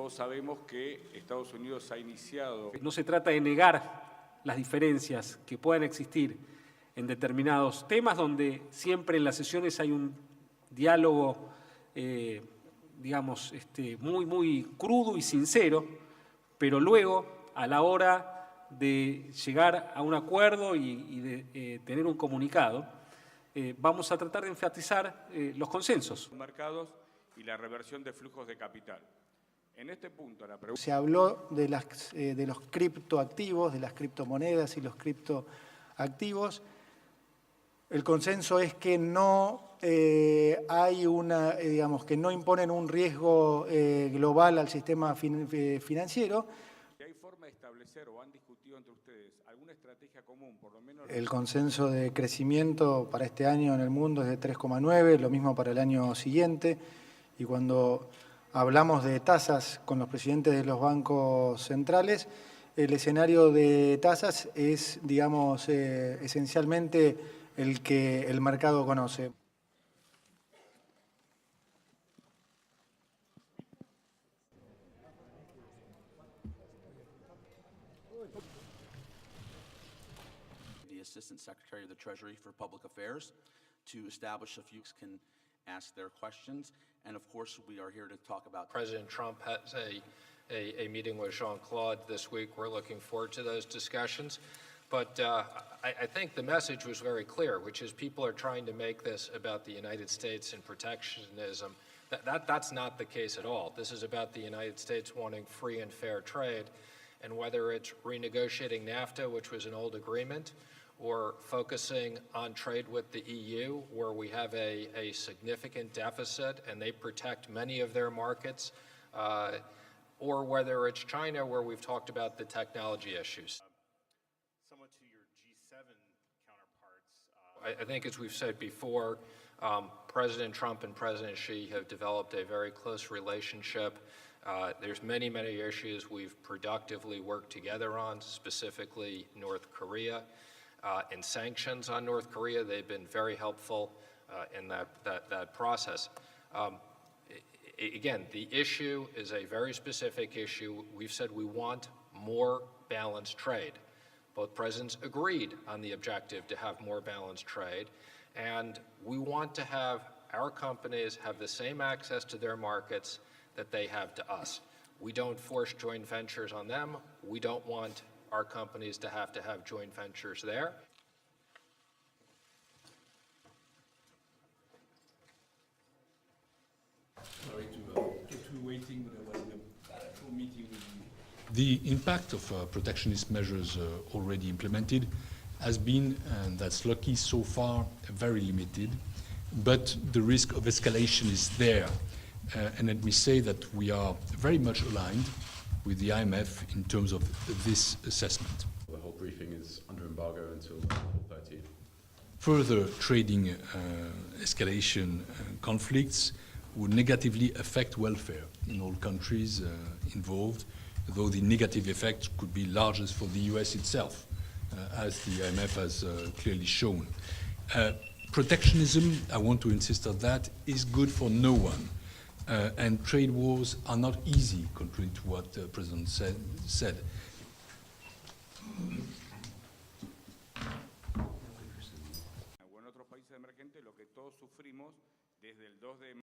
Todos sabemos que Estados Unidos ha iniciado... No se trata de negar las diferencias que puedan existir en determinados temas donde siempre en las sesiones hay un diálogo, digamos, muy crudo y sincero, pero luego, a la hora de llegar a un acuerdo y de tener un comunicado, vamos a tratar de enfatizar los consensos. Mercados y la reversión de flujos de capital. En este punto, la pregunta... Se habló de los criptoactivos, de las criptomonedas y los criptoactivos. El consenso es que no hay que no imponen un riesgo global al sistema financiero. ¿Hay forma de establecer o han discutido entre ustedes alguna estrategia común, por lo menos? El consenso de crecimiento para este año en el mundo es de 3,9, lo mismo para el año siguiente. Y cuando hablamos de tasas con los presidentes de los bancos centrales, el escenario de tasas es, digamos, esencialmente el que el mercado conoce. The Assistant Secretary of the Treasury for Public Affairs to establish a few can ask their questions. And of course, we are here to talk about... President Trump has a meeting with Jean-Claude this week. We're looking forward to those discussions. But I think the message was very clear, which is people are trying to make this about the United States and protectionism. That's not the case at all. This is about the United States wanting free and fair trade. And whether it's renegotiating NAFTA, which was an old agreement, or focusing on trade with the EU, where we have a significant deficit and they protect many of their markets, or whether it's China, where we've talked about the technology issues. Somewhat to your G7 counterparts. I think, as we've said before, President Trump and President Xi have developed a very close relationship. There's many issues we've productively worked together on, specifically North Korea. And sanctions on North Korea, they've been very helpful in that process. Again, the issue is a very specific issue. We've said we want more balanced trade. Both presidents agreed on the objective to have more balanced trade, and we want to have our companies have the same access to their markets that they have to us. We don't force joint ventures on them. We don't want our companies to have joint ventures there. Sorry to keep you waiting, but I was in a full meeting with you. The impact of protectionist measures already implemented has been, and that's lucky so far, very limited, but the risk of escalation is there. And let me say that we are very much aligned with the IMF in terms of this assessment. The whole briefing is under embargo until 4:30. Further trading escalation conflicts would negatively affect welfare in all countries involved, though the negative effect could be largest for the US itself, as the IMF has clearly shown. Protectionism, I want to insist on that, is good for no one. And trade wars are not easy, contrary to what the President said. O en otros países emergentes, lo que todos sufrimos desde el 2 de